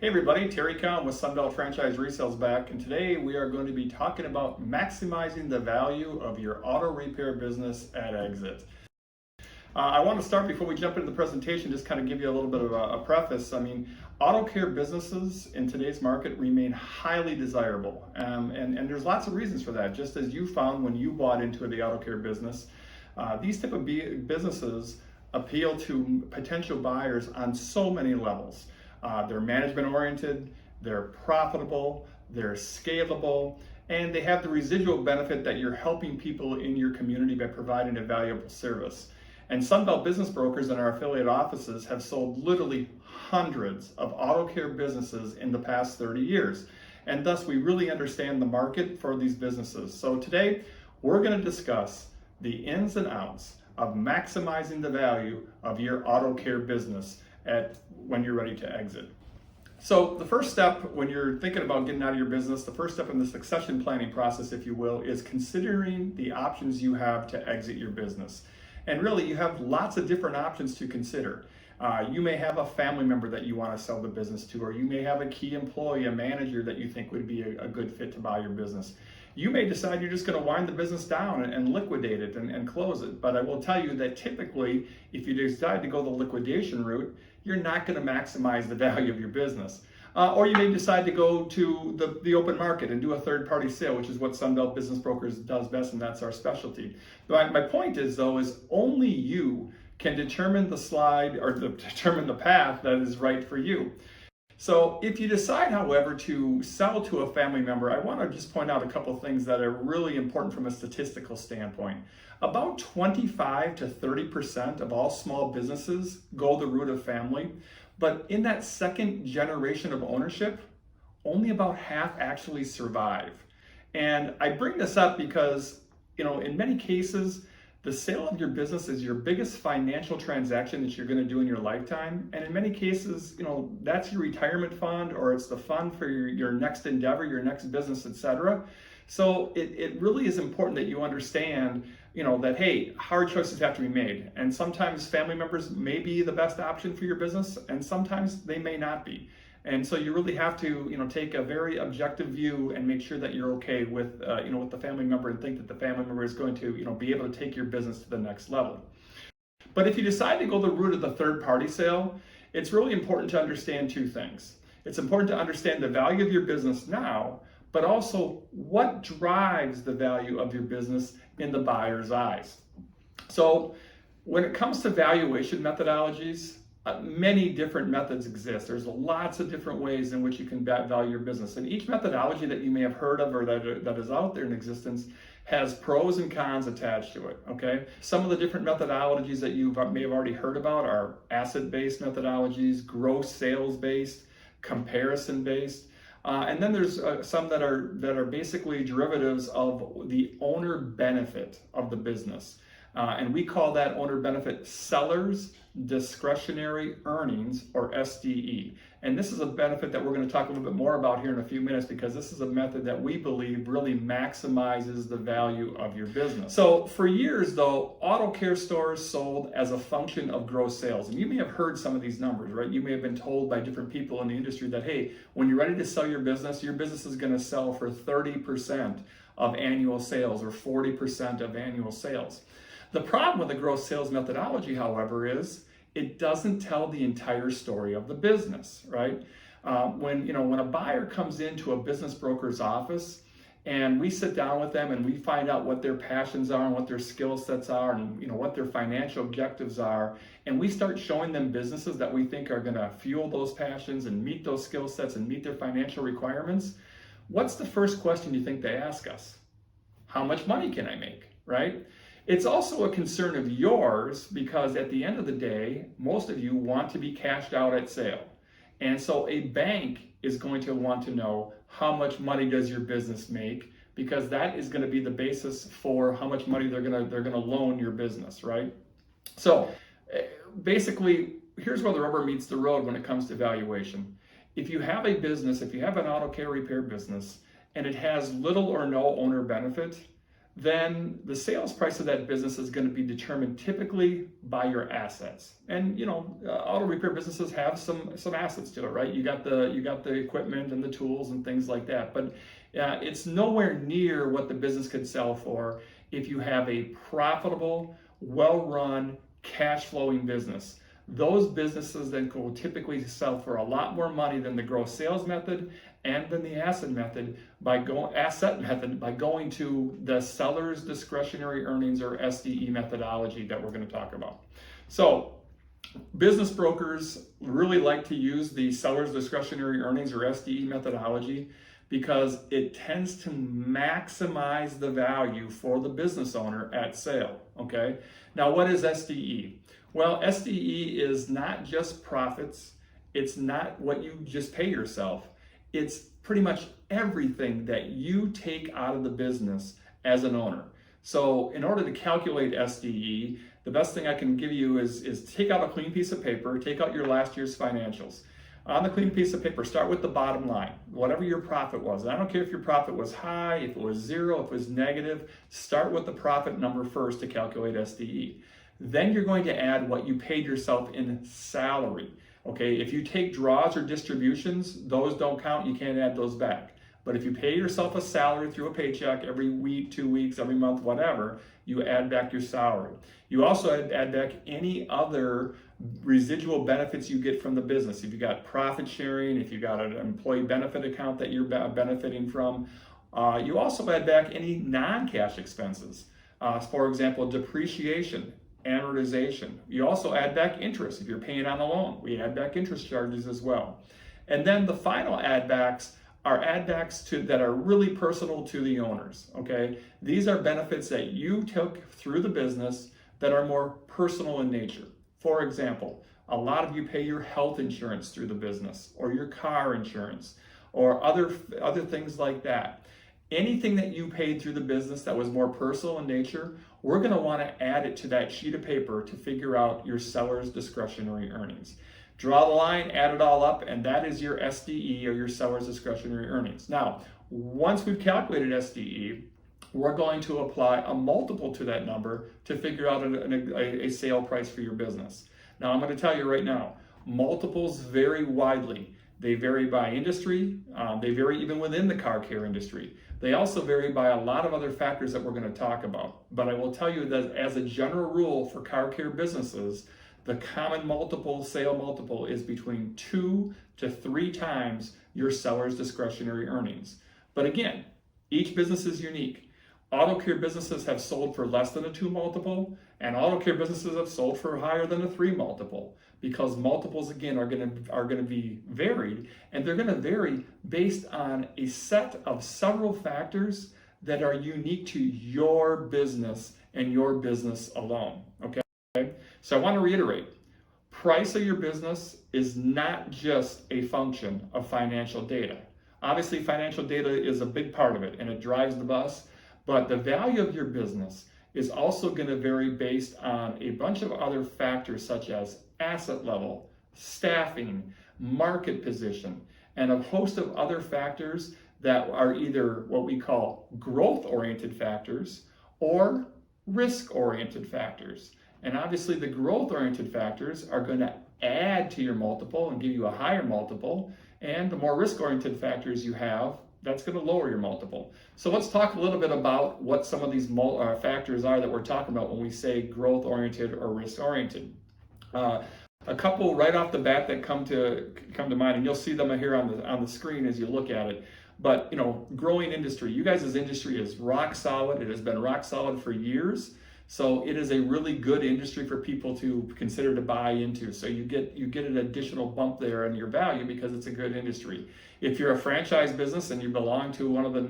Hey everybody, Terry Cowan with Sunbelt Franchise Resales back, and today we are going to be talking about maximizing the value of your auto repair business at exit. I want to start before we jump into the presentation, just kind of give you a little bit of a preface. Auto care businesses in today's market remain highly desirable, and there's lots of reasons for that. Just as you found when you bought into the auto care business, these type of businesses appeal to potential buyers on so many levels. They're management oriented, they're profitable, they're scalable, and they have the residual benefit that you're helping people in your community by providing a valuable service. And Sunbelt Business Brokers and our affiliate offices have sold literally hundreds of auto care businesses in the past 30 years. And thus we really understand the market for these businesses. So today we're going to discuss the ins and outs of maximizing the value of your auto care business when you're ready to exit. So the first step when you're thinking about getting out of your business, the first step in the succession planning process, if you will, is considering the options you have to exit your business. And really, you have lots of different options to consider. You may have a family member that you want to sell the business to, or you may have a key employee, a manager that you think would be a good fit to buy your business. You may decide you're just going to wind the business down and liquidate it and close it. But I will tell you that typically, if you decide to go the liquidation route, you're not going to maximize the value of your business. Or you may decide to go to the open market and do a third-party sale, which is what Sunbelt Business Brokers does best, and that's our specialty. My point is, though, is only you can determine the slide or determine the path that is right for you. So if you decide, however, to sell to a family member, I want to just point out a couple of things that are really important from a statistical standpoint. About 25 to 30% of all small businesses go the route of family, but in that second generation of ownership, only about half actually survive. And I bring this up because, in many cases, the sale of your business is your biggest financial transaction that you're going to do in your lifetime. And in many cases, that's your retirement fund, or it's the fund for your next endeavor, your next business, etc. So it really is important that you understand, that, hey, hard choices have to be made. And sometimes family members may be the best option for your business, and sometimes they may not be. And so you really have to, take a very objective view and make sure that you're okay with, with the family member, and think that the family member is going to, be able to take your business to the next level. But if you decide to go the route of the third-party sale, it's really important to understand two things. It's important to understand the value of your business now, but also what drives the value of your business in the buyer's eyes. So when it comes to valuation methodologies, many different methods exist. There's lots of different ways in which you can value your business. And each methodology that you may have heard of or that is out there in existence has pros and cons attached to it, okay? Some of the different methodologies that you may have already heard about are asset-based methodologies, gross sales-based, comparison-based. And then there's some that are basically derivatives of the owner benefit of the business. And we call that owner benefit seller's discretionary earnings, or SDE. And this is a benefit that we're going to talk a little bit more about here in a few minutes, because this is a method that we believe really maximizes the value of your business. So for years, though, auto care stores sold as a function of gross sales. And you may have heard some of these numbers, right? You may have been told by different people in the industry that, hey, when you're ready to sell your business is going to sell for 30% of annual sales or 40% of annual sales. The problem with the gross sales methodology, however, is it doesn't tell the entire story of the business, right? When a buyer comes into a business broker's office and we sit down with them and we find out what their passions are and what their skill sets are and what their financial objectives are, and we start showing them businesses that we think are going to fuel those passions and meet those skill sets and meet their financial requirements, what's the first question you think they ask us? How much money can I make, right? It's also a concern of yours, because at the end of the day, most of you want to be cashed out at sale. And so a bank is going to want to know how much money does your business make, because that is going to be the basis for how much money they're going to loan your business, right? So basically, here's where the rubber meets the road when it comes to valuation. If you have a business, if you have an auto care repair business, and it has little or no owner benefit, then the sales price of that business is going to be determined typically by your assets. And auto repair businesses have some assets to it, right? You got the equipment and the tools and things like that, but it's nowhere near what the business could sell for if you have a profitable, well-run, cash-flowing business. Those businesses then will typically sell for a lot more money than the gross sales method and then the asset method by going to the seller's discretionary earnings, or SDE methodology, that we're going to talk about. So business brokers really like to use the seller's discretionary earnings, or SDE methodology, because it tends to maximize the value for the business owner at sale. Okay, now what is SDE? Well, SDE is not just profits. It's not what you just pay yourself. It's pretty much everything that you take out of the business as an owner. So in order to calculate SDE, the best thing I can give you is take out a clean piece of paper, take out your last year's financials. On the clean piece of paper, start with the bottom line, whatever your profit was. And I don't care if your profit was high, if it was zero, if it was negative, start with the profit number first to calculate SDE. Then you're going to add what you paid yourself in salary. Okay, if you take draws or distributions, those don't count, you can't add those back. But if you pay yourself a salary through a paycheck every week, 2 weeks, every month, whatever, you add back your salary. You also add back any other residual benefits you get from the business. If you got profit sharing, if you got an employee benefit account that you're benefiting from, you also add back any non-cash expenses. For example, depreciation, amortization. You also add back interest. If you're paying on a loan, we add back interest charges as well. And then the final add backs are add backs that are really personal to the owners. Okay, these are benefits that you took through the business that are more personal in nature. For example, a lot of you pay your health insurance through the business, or your car insurance, or other things like that. Anything that you paid through the business that was more personal in nature, we're going to want to add it to that sheet of paper to figure out your seller's discretionary earnings. Draw the line, add it all up, and that is your SDE, or your seller's discretionary earnings. Now, once we've calculated SDE, we're going to apply a multiple to that number to figure out a sale price for your business. Now, I'm going to tell you right now, multiples vary widely. They vary by industry. They vary even within the car care industry. They also vary by a lot of other factors that we're going to talk about. But I will tell you that as a general rule for car care businesses, the common sale multiple is between 2 to 3 times your seller's discretionary earnings. But again, each business is unique. Auto care businesses have sold for less than a 2 multiple, and auto care businesses have sold for higher than a 3 multiple, because multiples again are going to be varied, and they're going to vary based on a set of several factors that are unique to your business and your business alone. Okay, so I want to reiterate, price of your business is not just a function of financial data. Obviously, financial data is a big part of it, and it drives the bus. But the value of your business is also going to vary based on a bunch of other factors, such as asset level, staffing, market position, and a host of other factors that are either what we call growth-oriented factors or risk-oriented factors. And obviously the growth-oriented factors are going to add to your multiple and give you a higher multiple, and the more risk-oriented factors you have, that's going to lower your multiple. So let's talk a little bit about what some of these factors are that we're talking about when we say growth-oriented or risk-oriented. A couple right off the bat that come to mind, and you'll see them here on the screen as you look at it. But growing industry. You guys' industry is rock solid. It has been rock solid for years. So it is a really good industry for people to consider to buy into. So you get an additional bump there in your value because it's a good industry. If you're a franchise business and you belong to one of the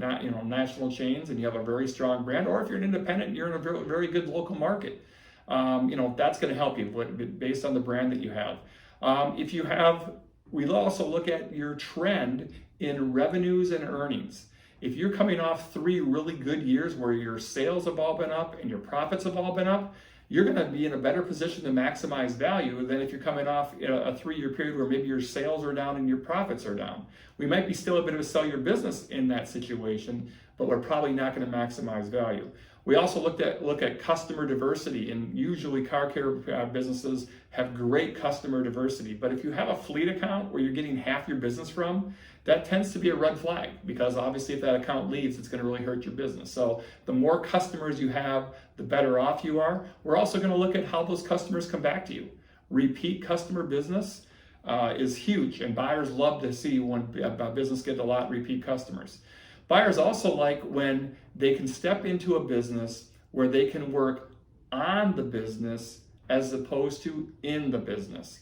national chains and you have a very strong brand, or if you're an independent and you're in a very, very good local market, that's going to help you based on the brand that you have. We'll also look at your trend in revenues and earnings. If you're coming off 3 really good years where your sales have all been up and your profits have all been up, you're going to be in a better position to maximize value than if you're coming off a 3-year period where maybe your sales are down and your profits are down. We might be still able to sell your business in that situation, but we're probably not going to maximize value. We also look at customer diversity, and usually car care businesses have great customer diversity. But if you have a fleet account where you're getting half your business from, that tends to be a red flag, because obviously if that account leaves, it's going to really hurt your business. So the more customers you have, the better off you are. We're also going to look at how those customers come back to you. Repeat customer business is huge, and buyers love to see when a business gets a lot of repeat customers. Buyers also like when they can step into a business where they can work on the business as opposed to in the business.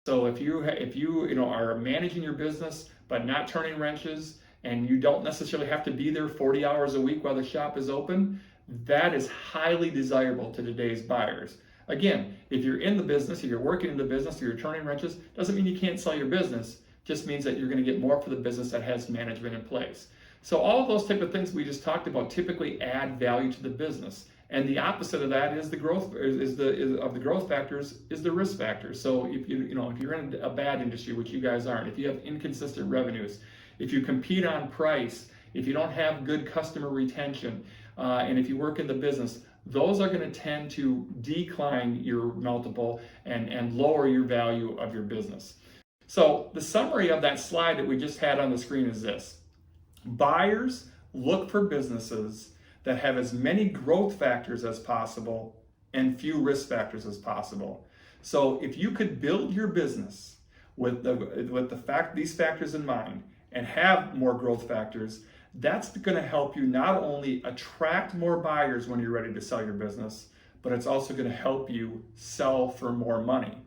So if you are managing your business but not turning wrenches, and you don't necessarily have to be there 40 hours a week while the shop is open, that is highly desirable to today's buyers. Again, if you're in the business, if you're working in the business, if you're turning wrenches, doesn't mean you can't sell your business. Just means that you're going to get more for the business that has management in place. So all of those type of things we just talked about typically add value to the business. And the opposite of that is the growth of the growth factors is the risk factors. So if you're in a bad industry, which you guys aren't, if you have inconsistent revenues, if you compete on price, if you don't have good customer retention, and if you work in the business, those are going to tend to decline your multiple and lower your value of your business. So the summary of that slide that we just had on the screen is this: buyers look for businesses that have as many growth factors as possible and few risk factors as possible. So if you could build your business with these factors in mind and have more growth factors, that's going to help you not only attract more buyers when you're ready to sell your business, but it's also going to help you sell for more money.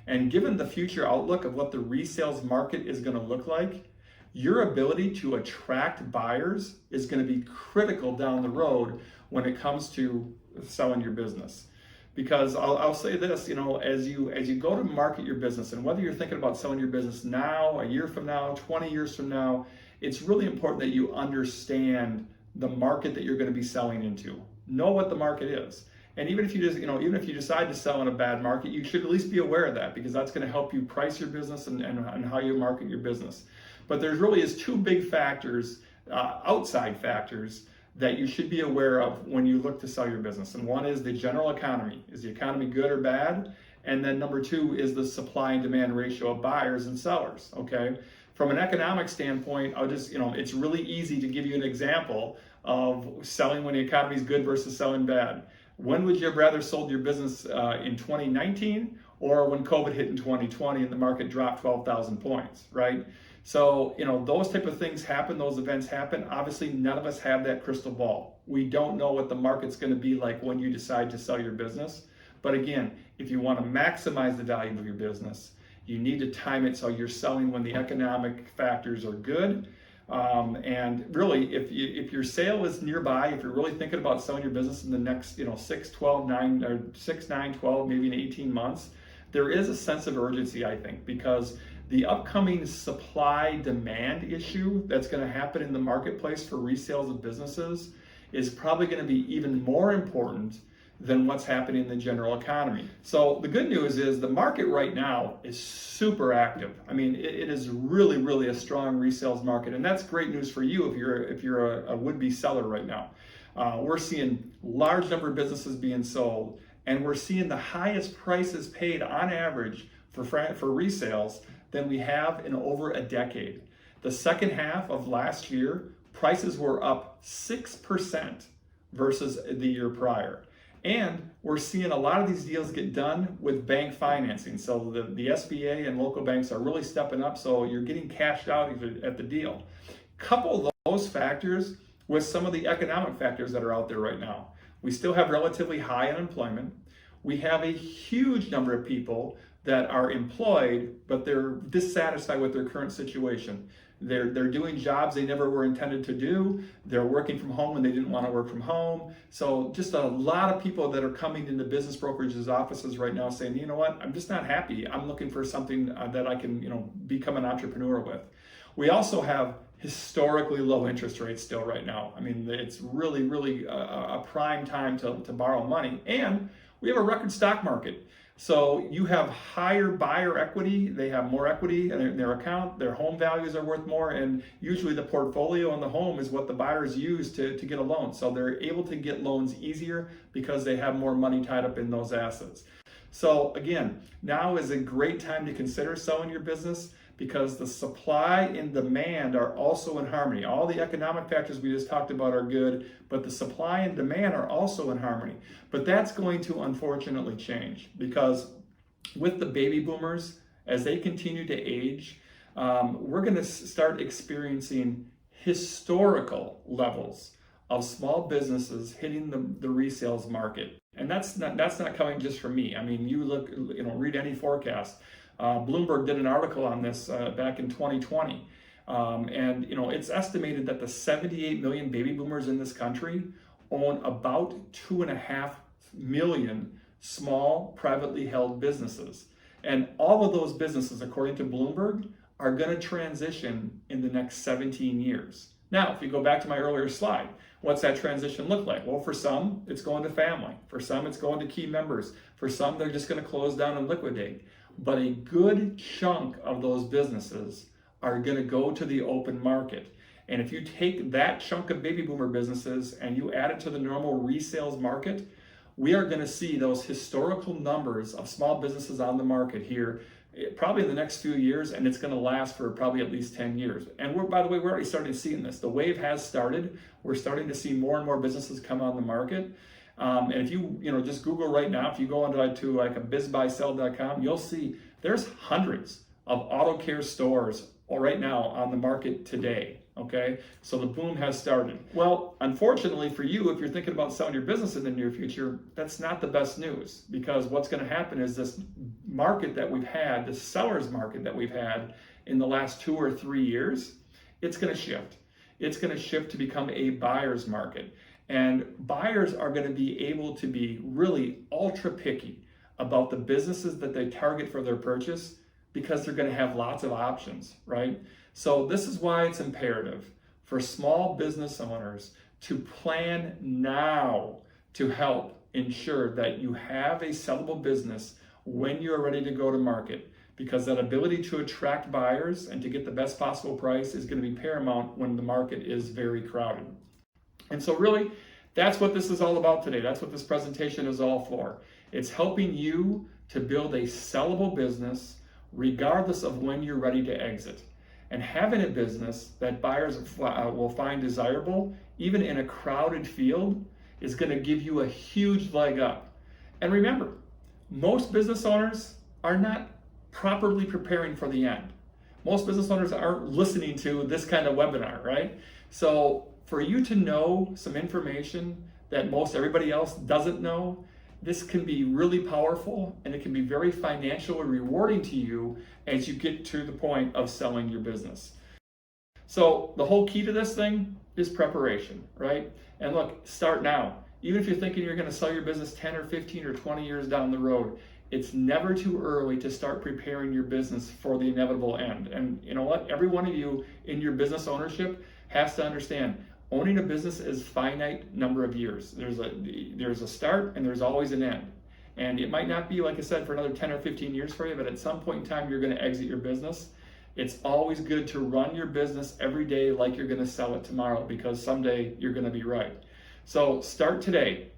And given the future outlook of what the resales market is going to look like, your ability to attract buyers is going to be critical down the road when it comes to selling your business. Because I'll say this, as you go to market your business, and whether you're thinking about selling your business now, a year from now, 20 years from now, it's really important that you understand the market that you're going to be selling into. Know what the market is. And even if you decide to sell in a bad market, you should at least be aware of that, because that's going to help you price your business and how you market your business. But there really is two big factors, outside factors, that you should be aware of when you look to sell your business. And one is the general economy. Is the economy good or bad? And then number two is the supply and demand ratio of buyers and sellers, okay? From an economic standpoint, it's really easy to give you an example of selling when the economy is good versus selling bad. When would you have rather sold your business in 2019 or when COVID hit in 2020 and the market dropped 12,000 points, right? So, those type of things happen, those events happen. Obviously, none of us have that crystal ball. We don't know what the market's going to be like when you decide to sell your business. But again, if you want to maximize the value of your business, you need to time it so you're selling when the economic factors are good. And really, if your sale is nearby, if you're really thinking about selling your business in the next 6, 9, 12, maybe in 18 months, there is a sense of urgency, I think, because the upcoming supply-demand issue that's going to happen in the marketplace for resales of businesses is probably going to be even more important than what's happening in the general economy. So the good news is the market right now is super active. I mean, it is really, really a strong resales market, and that's great news for you if you're a would-be seller right now. We're seeing large number of businesses being sold, and we're seeing the highest prices paid on average for resales than we have in over a decade. The second half of last year, prices were up 6% versus the year prior. And we're seeing a lot of these deals get done with bank financing. So the SBA and local banks are really stepping up, so you're getting cashed out at the deal. Couple those factors with some of the economic factors that are out there right now. We still have relatively high unemployment. We have a huge number of people that are employed, but they're dissatisfied with their current situation. They're doing jobs they never were intended to do. They're working from home when they didn't want to work from home. So just a lot of people that are coming into business brokerages offices right now saying, you know what, I'm just not happy. I'm looking for something that I can, become an entrepreneur with. We also have historically low interest rates still right now. I mean, it's really, really a prime time to borrow money. And we have a record stock market. So you have higher buyer equity, they have more equity in their account, their home values are worth more, and usually the portfolio on the home is what the buyers use to get a loan. So they're able to get loans easier because they have more money tied up in those assets. So again, now is a great time to consider selling your business because the supply and demand are also in harmony. All the economic factors we just talked about are good, but the supply and demand are also in harmony. But that's going to unfortunately change because with the baby boomers, as they continue to age, we're going to start experiencing historical levels of small businesses hitting the resales market. And that's not coming just from me. I mean, you look, read any forecast. Bloomberg did an article on this back in 2020. And it's estimated that the 78 million baby boomers in this country own about 2.5 million small privately held businesses. And all of those businesses, according to Bloomberg, are going to transition in the next 17 years. Now, if you go back to my earlier slide, what's that transition look like? Well, for some, it's going to family. For some, it's going to key members. For some, they're just going to close down and liquidate. But a good chunk of those businesses are going to go to the open market. And if you take that chunk of baby boomer businesses and you add it to the normal resales market, we are going to see those historical numbers of small businesses on the market here probably in the next few years, and it's going to last for probably at least 10 years. And by the way, we're already starting to see this. The wave has started. We're starting to see more and more businesses come on the market. And if you just Google right now, if you go onto like a bizbuysell.com, you'll see there's hundreds of auto care stores right now on the market today. Okay, so the boom has started. Well, unfortunately for you, if you're thinking about selling your business in the near future, that's not the best news, because what's going to happen is this market that we've had, this seller's market that we've had in the last 2 or 3 years, it's going to shift. It's going to shift to become a buyer's market. And buyers are going to be able to be really ultra picky about the businesses that they target for their purchase, because they're going to have lots of options, right? So this is why it's imperative for small business owners to plan now to help ensure that you have a sellable business when you're ready to go to market, because that ability to attract buyers and to get the best possible price is going to be paramount when the market is very crowded. And so really, that's what this is all about today. That's what this presentation is all for. It's helping you to build a sellable business regardless of when you're ready to exit. And having a business that buyers will find desirable, even in a crowded field, is going to give you a huge leg up. And remember, most business owners are not properly preparing for the end. Most business owners aren't listening to this kind of webinar, right? So for you to know some information that most everybody else doesn't know, this can be really powerful, and it can be very financially rewarding to you as you get to the point of selling your business. So the whole key to this thing is preparation, right? And look, start now. Even if you're thinking you're going to sell your business 10 or 15 or 20 years down the road, it's never too early to start preparing your business for the inevitable end. And you know what? Every one of you in your business ownership has to understand, owning a business is finite number of years. There's a start and there's always an end. And it might not be, like I said, for another 10 or 15 years for you, but at some point in time, you're going to exit your business. It's always good to run your business every day like you're going to sell it tomorrow, because someday you're going to be right. So start today.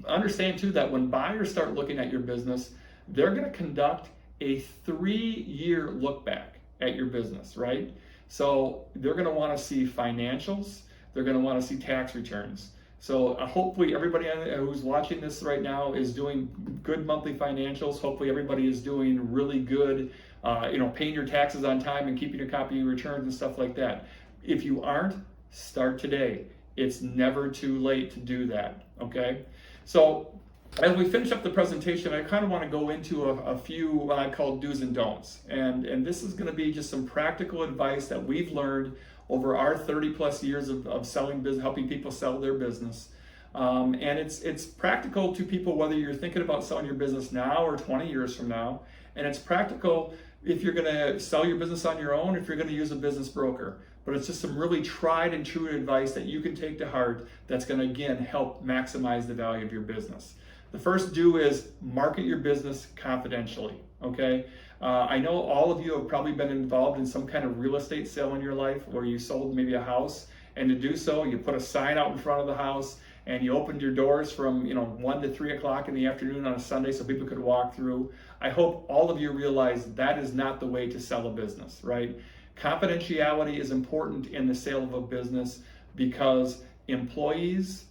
Understand too that when buyers start looking at your business, they're going to conduct a 3-year look back at your business, right? So they're going to want to see financials. They're going to want to see tax returns. So hopefully everybody who's watching this right now is doing good monthly financials. Hopefully everybody is doing really good, paying your taxes on time and keeping your copy of returns and stuff like that. If you aren't, start today. It's never too late to do that, okay? So as we finish up the presentation, I kind of want to go into a few what I call do's and don'ts. And this is going to be just some practical advice that we've learned over our 30 plus years of selling business, helping people sell their business. And it's practical to people whether you're thinking about selling your business now or 20 years from now. And it's practical if you're going to sell your business on your own, if you're going to use a business broker. But it's just some really tried and true advice that you can take to heart that's going to, again, help maximize the value of your business. The first do is market your business confidentially, okay? I know all of you have probably been involved in some kind of real estate sale in your life where you sold maybe a house, and to do so, you put a sign out in front of the house and you opened your doors from 1 to 3 o'clock in the afternoon on a Sunday so people could walk through. I hope all of you realize that is not the way to sell a business, right? Confidentiality is important in the sale of a business because employees,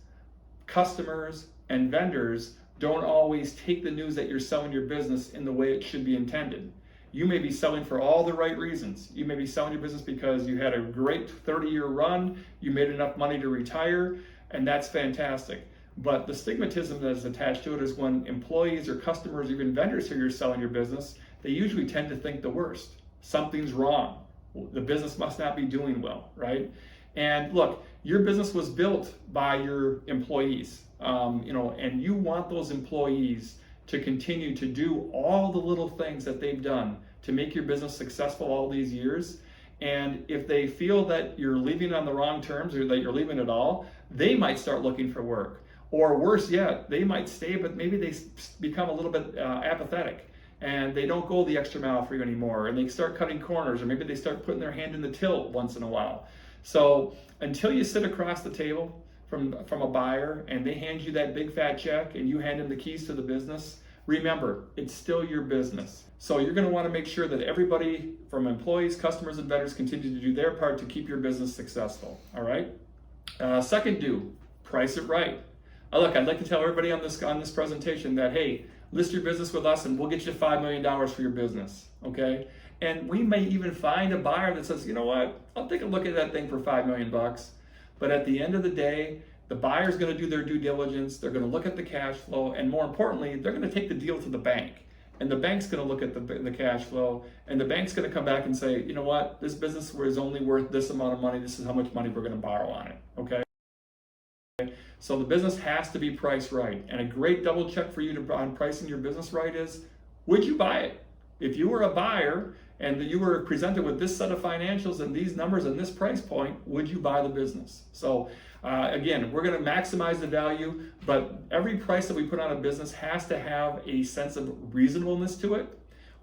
customers, and vendors don't always take the news that you're selling your business in the way it should be intended. You may be selling for all the right reasons. You may be selling your business because you had a great 30-year run, you made enough money to retire, and that's fantastic. But the stigmatism that is attached to it is when employees or customers, even vendors who you're selling your business, they usually tend to think the worst. Something's wrong. The business must not be doing well, right? And look, your business was built by your employees, and you want those employees to continue to do all the little things that they've done to make your business successful all these years. And if they feel that you're leaving on the wrong terms or that you're leaving at all, they might start looking for work. Or worse yet, they might stay, but maybe they become a little bit apathetic and they don't go the extra mile for you anymore, and they start cutting corners, or maybe they start putting their hand in the till once in a while. So until you sit across the table from a buyer and they hand you that big fat check and you hand them the keys to the business, remember, it's still your business. So you're going to want to make sure that everybody from employees, customers, and vendors continue to do their part to keep your business successful. All right. Second do, price it right. Look, I'd like to tell everybody on this presentation that, hey, list your business with us and we'll get you $5 million for your business. Okay. And we may even find a buyer that says, you know what, I'll take a look at that thing for $5 million. But at the end of the day, the buyer's going to do their due diligence. They're going to look at the cash flow. And more importantly, they're going to take the deal to the bank. And the bank's going to look at the cash flow. And the bank's going to come back and say, you know what, this business is only worth this amount of money. This is how much money we're going to borrow on it. Okay. So the business has to be priced right. And a great double check for you on pricing your business right is, would you buy it? If you were a buyer and you were presented with this set of financials and these numbers and this price point, would you buy the business? So again, we're going to maximize the value, but every price that we put on a business has to have a sense of reasonableness to it.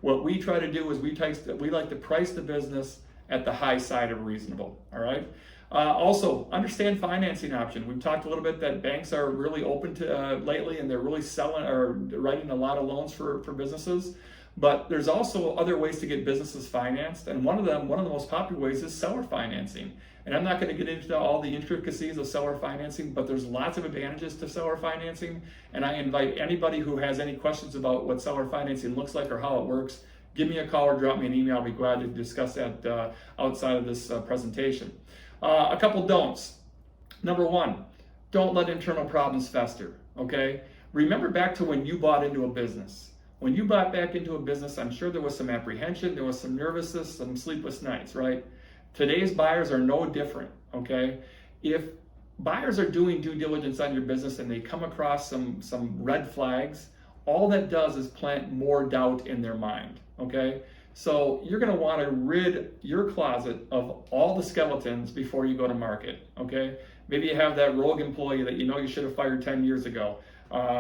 What we try to do is we like to price the business at the high side of reasonable. All right. Also, understand financing option. We've talked a little bit that banks are really open to lately, and they're really selling or writing a lot of loans for businesses. But there's also other ways to get businesses financed, and one of the most popular ways is seller financing. And I'm not going to get into all the intricacies of seller financing, but there's lots of advantages to seller financing. And I invite anybody who has any questions about what seller financing looks like or how it works, give me a call or drop me an email. I'll be glad to discuss that outside of this presentation. A couple don'ts. Number one, don't let internal problems fester, okay? Remember back to when you bought into a business. When you bought back into a business, I'm sure there was some apprehension, there was some nervousness, some sleepless nights, right? Today's buyers are no different, okay? If buyers are doing due diligence on your business and they come across some red flags, all that does is plant more doubt in their mind, okay? So you're going to want to rid your closet of all the skeletons before you go to market, okay? Maybe you have that rogue employee that you know you should have fired 10 years ago.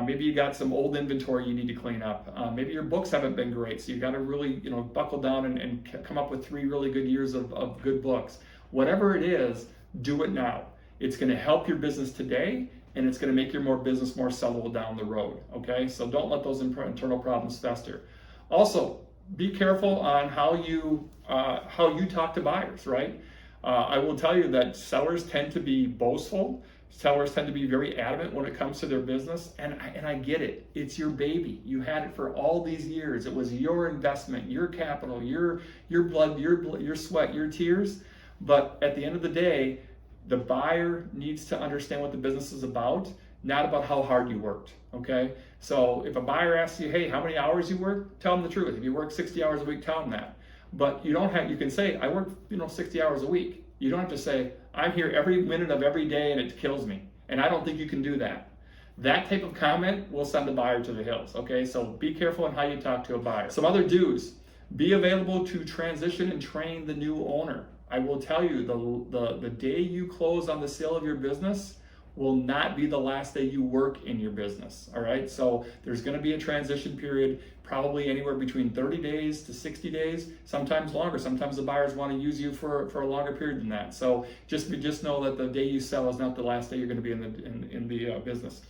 Maybe you got some old inventory you need to clean up. Maybe your books haven't been great, so you got to really, buckle down and come up with 3 really good years of good books. Whatever it is, do it now. It's going to help your business today, and it's going to make your business more sellable down the road, okay? So don't let those internal problems fester. Also, be careful on how you talk to buyers, right? I will tell you that sellers tend to be boastful. Sellers tend to be very adamant when it comes to their business, and I get it. It's your baby. You had it for all these years. It was your investment, your capital, your blood, your sweat, your tears. But at the end of the day, the buyer needs to understand what the business is about, not about how hard you worked, okay? So if a buyer asks you, hey, how many hours you work, tell them the truth. If you work 60 hours a week, tell them that. But you can say, I work 60 hours a week. You don't have to say, I'm here every minute of every day and it kills me. And I don't think you can do that. That type of comment will send the buyer to the hills, okay? So be careful in how you talk to a buyer. Some other do's: be available to transition and train the new owner. I will tell you, the day you close on the sale of your business, will not be the last day you work in your business. All right, so there's going to be a transition period, probably anywhere between 30 days to 60 days, sometimes longer. Sometimes the buyers want to use you for a longer period than that. So just know that the day you sell is not the last day you're going to be in the business.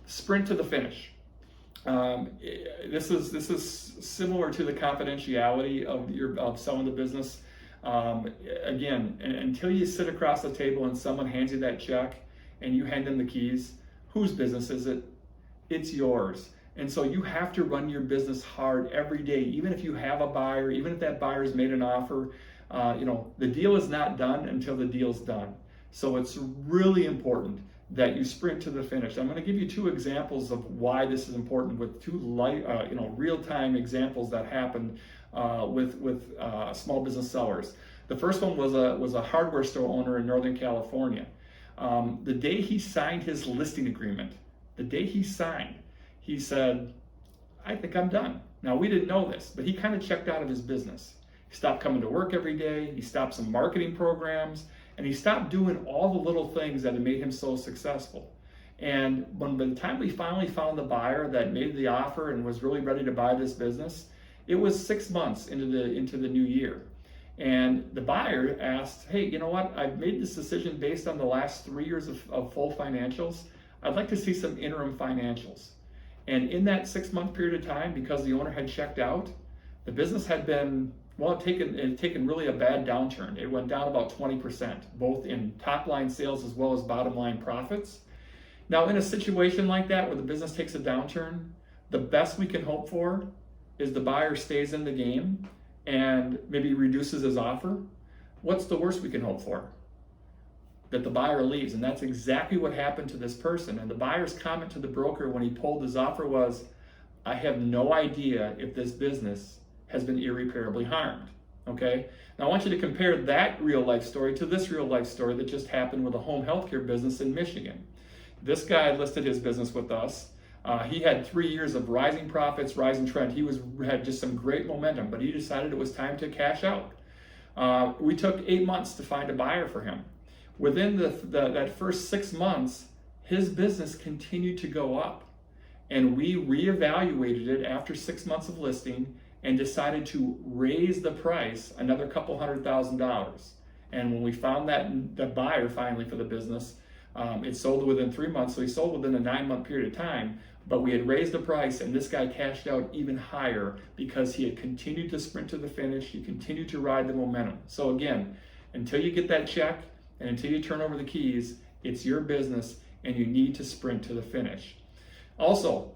Sprint to the finish. This is similar to the confidentiality of selling the business. Again, until you sit across the table and someone hands you that check and you hand them the keys, whose business is it? It's yours. And so you have to run your business hard every day, even if you have a buyer, even if that buyer's made an offer. The deal is not done until the deal's done. So it's really important that you sprint to the finish. I'm going to give you two examples of why this is important with two real-time examples that happened with small business sellers. The first one was a hardware store owner in Northern California. The day he signed his listing agreement, he said, "I think I'm done." Now, we didn't know this, but he kind of checked out of his business. He stopped coming to work every day. He stopped some marketing programs. And he stopped doing all the little things that had made him so successful. And by the time we finally found the buyer that made the offer and was really ready to buy this business, it was 6 months into the new year. And the buyer asked, "Hey, you know what? I've made this decision based on the last 3 years of full financials. I'd like to see some interim financials." And in that 6-month period of time, because the owner had checked out, the business had been it had taken really a bad downturn. It went down about 20%, both in top line sales as well as bottom line profits. Now, in a situation like that where the business takes a downturn, the best we can hope for is the buyer stays in the game and maybe reduces his offer. What's the worst we can hope for? That the buyer leaves. And that's exactly what happened to this person. And the buyer's comment to the broker when he pulled his offer was, "I have no idea if this business has been irreparably harmed." Okay? Now I want you to compare that real life story to this real life story that just happened with a home healthcare business in Michigan. This guy listed his business with us. He had 3 years of rising profits, rising trend. He had just some great momentum, but he decided it was time to cash out. We took 8 months to find a buyer for him. Within that first 6 months, his business continued to go up. And we reevaluated it after 6 months of listing and decided to raise the price another couple $100,000. And when we found the buyer finally for the business, it sold within 3 months. So he sold within a 9-month period of time, but we had raised the price and this guy cashed out even higher because he had continued to sprint to the finish. He continued to ride the momentum. So again, until you get that check and until you turn over the keys, it's your business and you need to sprint to the finish. Also,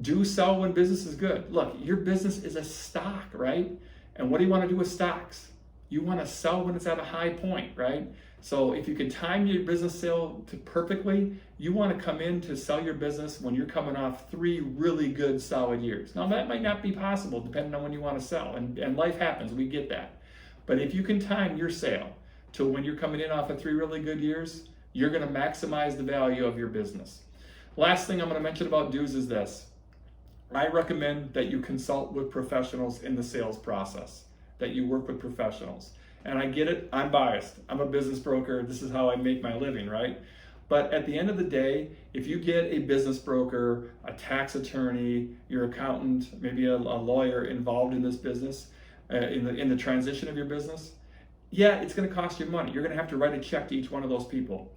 do sell when business is good. Look, your business is a stock, right? And what do you want to do with stocks? You want to sell when it's at a high point, right? So if you can time your business sale perfectly, you want to come in to sell your business when you're coming off 3 really good solid years. Now that might not be possible depending on when you want to sell, and life happens, we get that. But if you can time your sale to when you're coming in off of 3 really good years, you're going to maximize the value of your business. Last thing I'm going to mention about dues is this. I recommend that you consult with professionals in the sales process, that you work with professionals. And I get it, I'm biased. I'm a business broker. This is how I make my living, right? But at the end of the day, if you get a business broker, a tax attorney, your accountant, maybe a lawyer involved in this business, in the transition of your business, yeah, it's going to cost you money. You're going to have to write a check to each one of those people.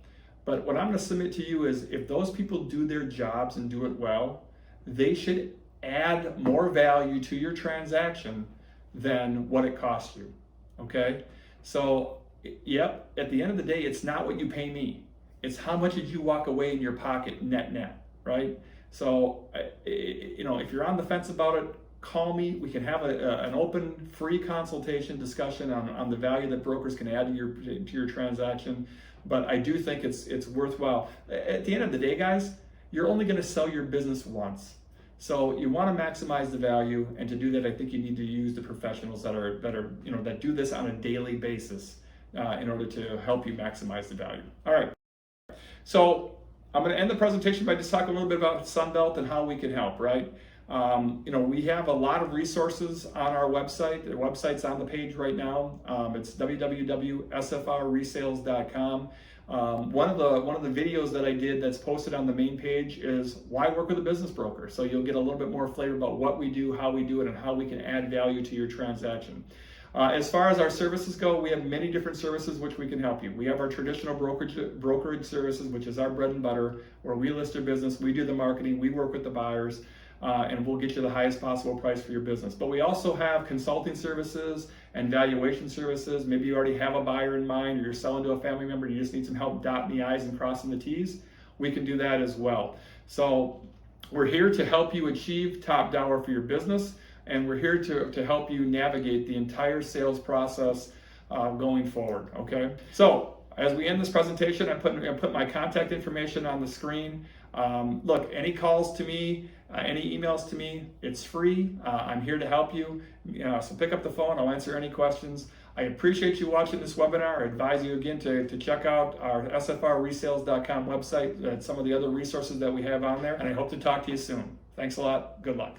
But what I'm going to submit to you is if those people do their jobs and do it well, they should add more value to your transaction than what it costs you, okay? So, yep, at the end of the day, it's not what you pay me. It's how much did you walk away in your pocket net, right? So, if you're on the fence about it, call me. We can have an open, free consultation discussion on the value that brokers can add to your transaction. But I do think it's worthwhile. At the end of the day, guys, you're only going to sell your business once. So you want to maximize the value, and to do that, I think you need to use the professionals that do this on a daily basis in order to help you maximize the value. All right. So I'm going to end the presentation by just talking a little bit about Sunbelt and how we can help, right? We have a lot of resources on our website. The website's on the page right now. It's www.sfrresales.com. One of the videos that I did that's posted on the main page is why work with a business broker. So you'll get a little bit more flavor about what we do, how we do it, and how we can add value to your transaction. As far as our services go, we have many different services which we can help you. We have our traditional brokerage services, which is our bread and butter, where we list your business, we do the marketing, we work with the buyers, and we'll get you the highest possible price for your business. But we also have consulting services and valuation services. Maybe you already have a buyer in mind, or you're selling to a family member and you just need some help dotting the I's and crossing the T's. We can do that as well. So we're here to help you achieve top dollar for your business, and we're here to help you navigate the entire sales process going forward, okay? So as we end this presentation, I put my contact information on the screen. Look, any calls to me, any emails to me, it's free. I'm here to help you. So pick up the phone, I'll answer any questions. I appreciate you watching this webinar. I advise you again to check out our sfrresales.com website and some of the other resources that we have on there. And I hope to talk to you soon. Thanks a lot. Good luck.